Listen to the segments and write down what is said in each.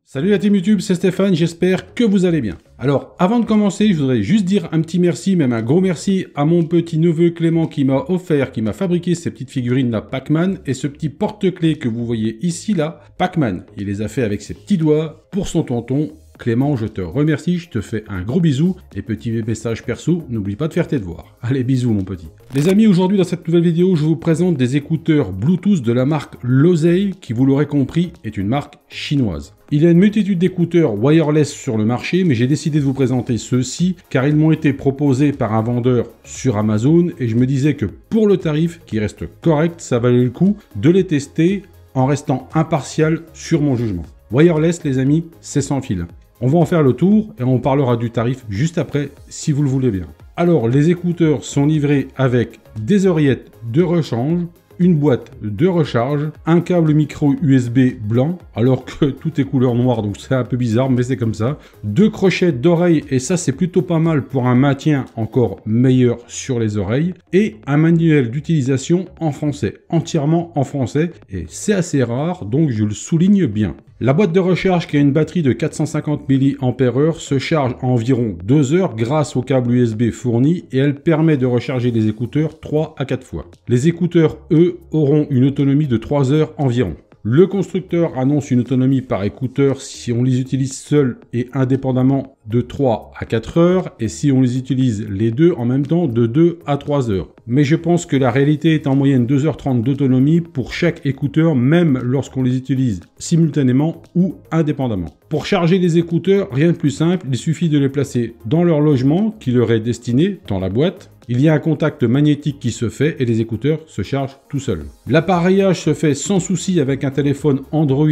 Salut la team YouTube, c'est Stéphane, j'espère que vous allez bien. Alors, avant de commencer, je voudrais juste dire un petit merci, même un gros merci à mon petit neveu Clément qui m'a offert, qui m'a fabriqué ces petites figurines là Pac-Man et ce petit porte-clés que vous voyez ici là, Pac-Man. Il les a fait avec ses petits doigts pour son tonton. Clément, je te remercie, je te fais un gros bisou et petit message perso, n'oublie pas de faire tes devoirs. Allez, bisous mon petit. Les amis, aujourd'hui dans cette nouvelle vidéo, je vous présente des écouteurs Bluetooth de la marque Losei qui, vous l'aurez compris, est une marque chinoise. Il y a une multitude d'écouteurs wireless sur le marché, mais j'ai décidé de vous présenter ceux-ci car ils m'ont été proposés par un vendeur sur Amazon et je me disais que pour le tarif qui reste correct, ça valait le coup de les tester en restant impartial sur mon jugement. Wireless les amis, c'est sans fil. On va en faire le tour et on parlera du tarif juste après si vous le voulez bien. Alors les écouteurs sont livrés avec des oreillettes de rechange, une boîte de recharge, un câble micro USB blanc, alors que tout est couleur noire, donc c'est un peu bizarre, mais c'est comme ça. Deux crochets d'oreilles, et ça c'est plutôt pas mal pour un maintien encore meilleur sur les oreilles, et un manuel d'utilisation en français, entièrement en français, et c'est assez rare, donc je le souligne bien. La boîte de recharge qui a une batterie de 450 mAh se charge en environ 2 heures grâce au câble USB fourni et elle permet de recharger les écouteurs 3 à 4 fois. Les écouteurs, eux, auront une autonomie de 3 heures environ. Le constructeur annonce une autonomie par écouteur si on les utilise seuls et indépendamment de 3 à 4 heures et si on les utilise les deux en même temps de 2 à 3 heures. Mais je pense que la réalité est en moyenne 2h30 d'autonomie pour chaque écouteur, même lorsqu'on les utilise simultanément ou indépendamment. Pour charger les écouteurs, rien de plus simple, il suffit de les placer dans leur logement qui leur est destiné, dans la boîte. Il y a un contact magnétique qui se fait et les écouteurs se chargent tout seuls. L'appareillage se fait sans souci avec un téléphone Android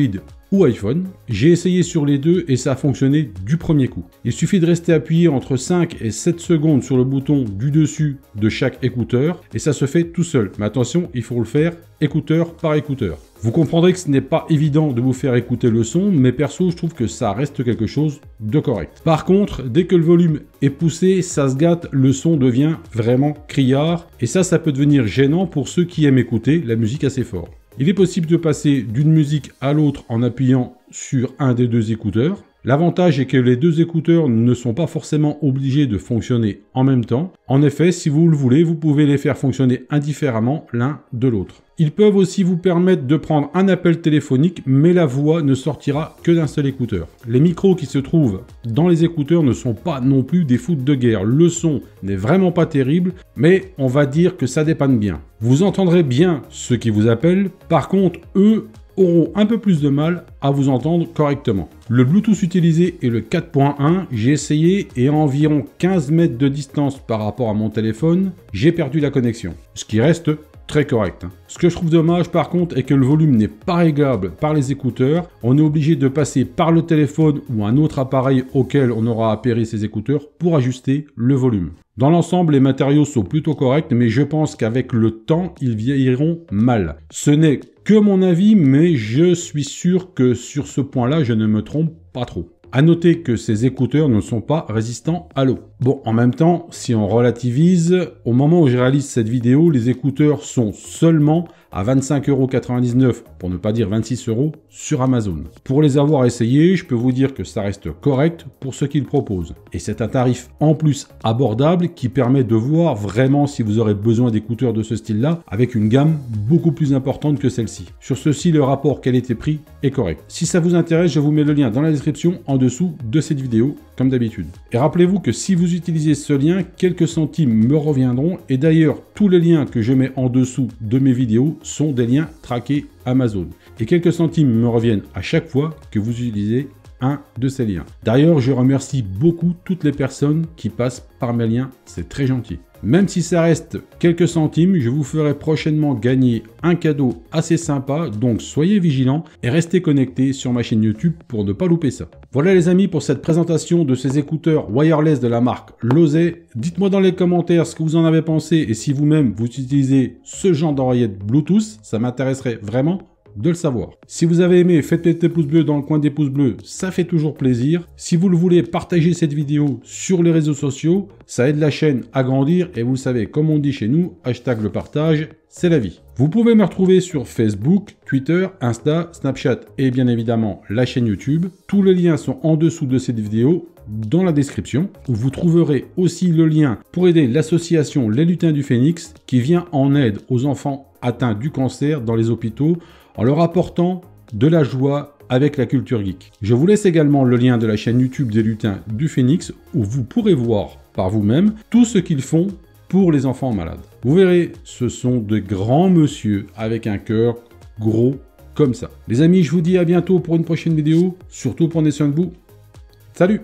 ou iPhone. J'ai essayé sur les deux et ça a fonctionné du premier coup. Il suffit de rester appuyé entre 5 et 7 secondes sur le bouton du dessus de chaque écouteur et ça se fait tout seul. Mais attention, il faut le faire écouteur par écouteur. Vous comprendrez que ce n'est pas évident de vous faire écouter le son, mais perso, je trouve que ça reste quelque chose de correct. Par contre, dès que le volume est poussé, ça se gâte, le son devient vraiment criard, et ça peut devenir gênant pour ceux qui aiment écouter la musique assez fort. Il est possible de passer d'une musique à l'autre en appuyant sur un des deux écouteurs. L'avantage est que les deux écouteurs ne sont pas forcément obligés de fonctionner en même temps. En effet, si vous le voulez, vous pouvez les faire fonctionner indifféremment l'un de l'autre. Ils peuvent aussi vous permettre de prendre un appel téléphonique, mais la voix ne sortira que d'un seul écouteur. Les micros qui se trouvent dans les écouteurs ne sont pas non plus des foudres de guerre. Le son n'est vraiment pas terrible, mais on va dire que ça dépanne bien. Vous entendrez bien ceux qui vous appellent, par contre, eux auront un peu plus de mal à vous entendre correctement. Le Bluetooth utilisé est le 4.1, j'ai essayé et à environ 15 mètres de distance par rapport à mon téléphone, j'ai perdu la connexion, ce qui reste très correct. Ce que je trouve dommage par contre est que le volume n'est pas réglable par les écouteurs, on est obligé de passer par le téléphone ou un autre appareil auquel on aura appairé ces écouteurs pour ajuster le volume. Dans l'ensemble, les matériaux sont plutôt corrects, mais je pense qu'avec le temps, ils vieilliront mal. Ce n'est que mon avis, mais je suis sûr que sur ce point-là, je ne me trompe pas trop. À noter que ces écouteurs ne sont pas résistants à l'eau. Bon, en même temps, si on relativise, au moment où je réalise cette vidéo, les écouteurs sont seulement à 25,99 €, pour ne pas dire 26 € sur Amazon. Pour les avoir essayés, je peux vous dire que ça reste correct pour ce qu'ils proposent. Et c'est un tarif en plus abordable qui permet de voir vraiment si vous aurez besoin d'écouteurs de ce style-là avec une gamme beaucoup plus importante que celle-ci. Sur ceci, le rapport qualité-prix est correct. Si ça vous intéresse, je vous mets le lien dans la description en dessous de cette vidéo, comme d'habitude. Et rappelez-vous que si vous utilisez ce lien, quelques centimes me reviendront. Et d'ailleurs, tous les liens que je mets en dessous de mes vidéos sont des liens traqués Amazon. Et quelques centimes me reviennent à chaque fois que vous utilisez un de ces liens. D'ailleurs, je remercie beaucoup toutes les personnes qui passent par mes liens, c'est très gentil. Même si ça reste quelques centimes, je vous ferai prochainement gagner un cadeau assez sympa, donc soyez vigilants et restez connectés sur ma chaîne YouTube pour ne pas louper ça. Voilà les amis pour cette présentation de ces écouteurs wireless de la marque Losei. Dites-moi dans les commentaires ce que vous en avez pensé et si vous-même vous utilisez ce genre d'oreillette Bluetooth, ça m'intéresserait vraiment de le savoir. Si vous avez aimé, faites péter pouce bleu dans le coin des pouces bleus, ça fait toujours plaisir. Si vous le voulez, partagez cette vidéo sur les réseaux sociaux, ça aide la chaîne à grandir et vous le savez, comme on dit chez nous, hashtag le partage, c'est la vie. Vous pouvez me retrouver sur Facebook, Twitter, Insta, Snapchat et bien évidemment la chaîne YouTube. Tous les liens sont en dessous de cette vidéo dans la description, où vous trouverez aussi le lien pour aider l'association Les Lutins du Phénix qui vient en aide aux enfants atteints du cancer dans les hôpitaux en leur apportant de la joie avec la culture geek. Je vous laisse également le lien de la chaîne YouTube des Lutins du Phénix où vous pourrez voir par vous-même tout ce qu'ils font pour les enfants malades. Vous verrez, ce sont de grands messieurs avec un cœur gros comme ça. Les amis, je vous dis à bientôt pour une prochaine vidéo. Surtout prenez soin de vous. Salut!